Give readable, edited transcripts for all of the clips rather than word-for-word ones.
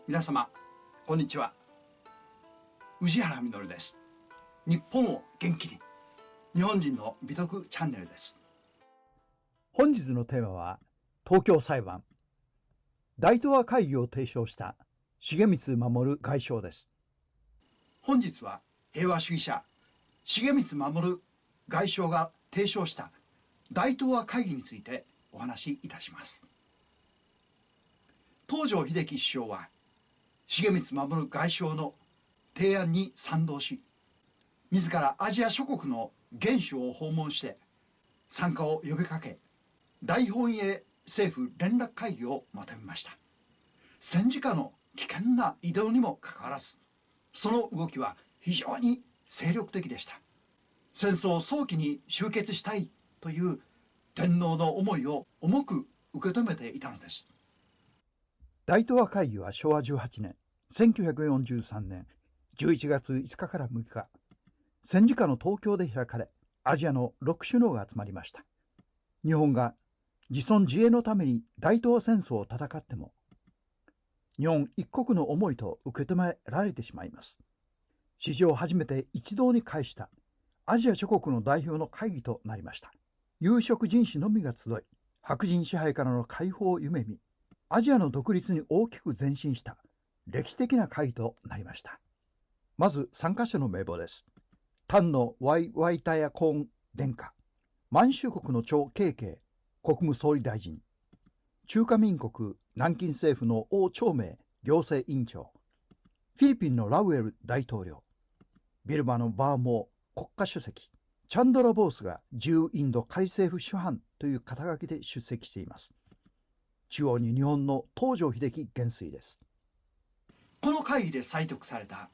皆様こんにちは。宇治原実です。日本を元気に、日本人の美徳チャンネルです。本日のテーマは東京裁判大東亜会議を提唱した重光守外相です。本日は平和主義者重光守外相が提唱した大東亜会議についてお話しいたします。東條英機首相は重光守外相の提案に賛同し、自らアジア諸国の元首を訪問して参加を呼びかけ、大本営政府連絡会議をまとめました。戦時下の危険な移動にもかかわらず、その動きは非常に精力的でした。戦争を早期に終結したいという天皇の思いを重く受け止めていたのです。大東亜会議は昭和18年、1943年11月5日から6日、戦時下の東京で開かれ、アジアの6首脳が集まりました。日本が自存自衛のために大東亜戦争を戦っても、日本一国の思いと受け止められてしまいます。史上初めて一堂に会したアジア諸国の代表の会議となりました。有色人種のみが集い、白人支配からの解放を夢見、アジアの独立に大きく前進した歴史的な会議となりました。まず参加者の名簿です。丹野ワイワイタヤコーン殿下、満州国の張慶慶国務総理大臣、中華民国南京政府の王長明行政委員長、フィリピンのラウエル大統領、ビルマのバーモー国家主席、チャンドラ・ボースが自由インド仮政府主犯という肩書きで出席しています。中央に日本の東條英機元帥です。この会議で採択された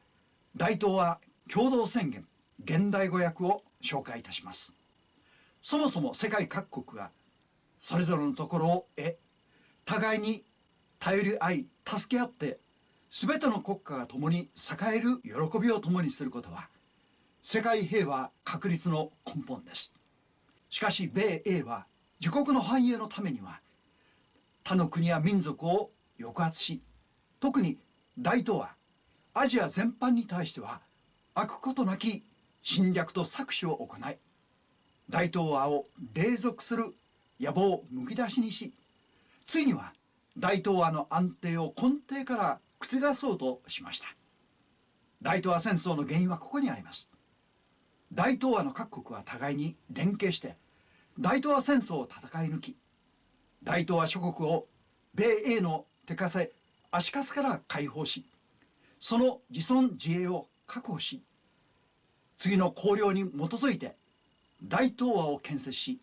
大東亜共同宣言現代語訳を紹介いたします。そもそも世界各国がそれぞれのところを互いに頼り合い助け合って全ての国家が共に栄える喜びを共にすることは世界平和確立の根本です。しかし米英は自国の繁栄のためには他の国や民族を抑圧し、特に大東亜アジア全般に対しては飽くことなき侵略と搾取を行い、大東亜を隷属する野望をむき出しにし、ついには大東亜の安定を根底から覆そうとしました。大東亜戦争の原因はここにあります。大東亜の各国は互いに連携して大東亜戦争を戦い抜き、大東亜諸国を米英の手枷足かせから解放し、その自存自衛を確保し、次の綱領に基づいて大東亜を建設し、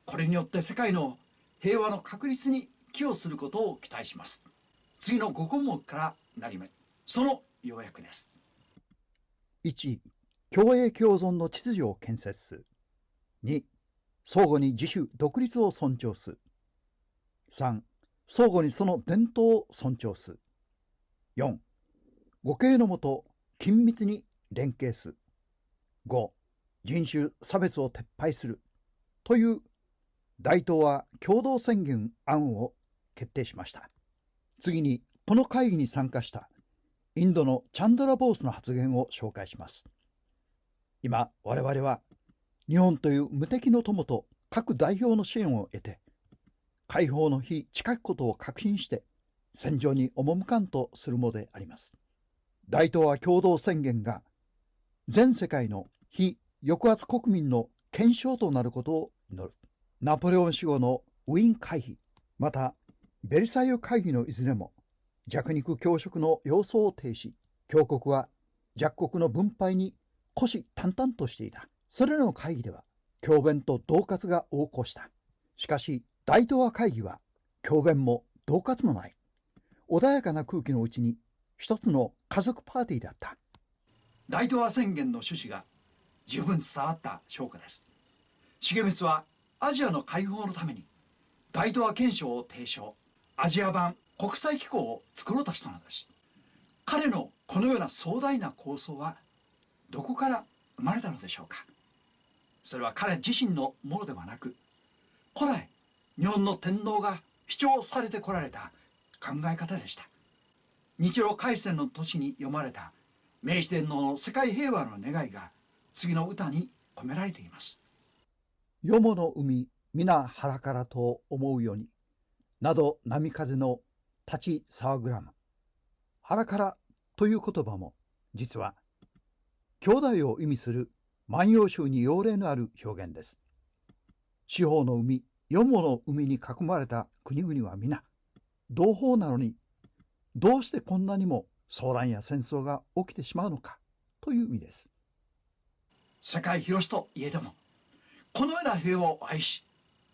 これによって世界の平和の確立に寄与することを期待します。次の5項目からなります。その要約です。1、共栄共存の秩序を建設する。2、相互に自主独立を尊重する。3、相互にその伝統を尊重する。4、互恵のもと緊密に連携する。5、人種差別を撤廃するという大東亜共同宣言案を決定しました。次にこの会議に参加したインドのチャンドラ・ボースの発言を紹介します。今我々は日本という無敵の友と各代表の支援を得て解放の日近くことを確信して戦場に赴かんとするものであります。大東亜共同宣言が全世界の非抑圧国民の憲章となることを祈る。ナポレオン死後のウィーン会議、またベルサイユ会議のいずれも弱肉強食の様相を呈し、強国は弱国の分配に虎視眈々としていた。それらの会議では強弁と恫喝が横行した。しかし大東亜会議は強弁も恫喝もない。穏やかな空気のうちに一つの家族パーティーだった。大東亜宣言の趣旨が十分伝わった証拠です。重光はアジアの解放のために大東亜憲章を提唱、アジア版国際機構を作ろうとしたのです。彼のこのような壮大な構想はどこから生まれたのでしょうか。それは彼自身のものではなく、古来日本の天皇が主張されてこられた考え方でした。日露開戦の年に読まれた明治天皇の世界平和の願いが次の歌に込められています。よもの海皆腹からと思うようになど波風の立ち騒ぐらむ。腹からという言葉も実は兄弟を意味する万葉集に用例のある表現です。四方の海、四もの海に囲まれた国々は皆同胞なのに、どうしてこんなにも騒乱や戦争が起きてしまうのかという意味です。世界広しといえども、このような平和を愛し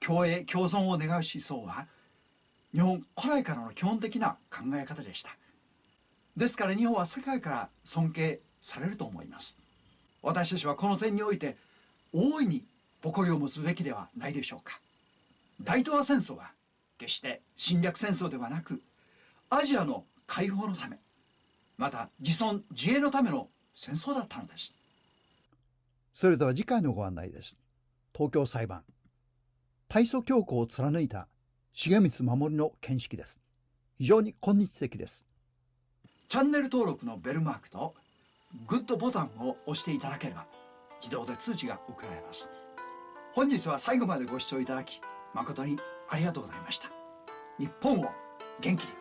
共栄共存を願う思想は日本古来からの基本的な考え方でした。ですから日本は世界から尊敬されると思います。私たちはこの点において大いに誇りを持つべきではないでしょうか。大東亜戦争は決して侵略戦争ではなく、アジアの解放のため、また自尊自衛のための戦争だったのです。それでは次回のご案内です。東京裁判。大祖教皇を貫いた重光守の見識です。非常に今日的です。チャンネル登録のベルマークとグッドボタンを押していただければ自動で通知が送られます。本日は最後までご視聴いただき誠にありがとうございました。日本を元気に。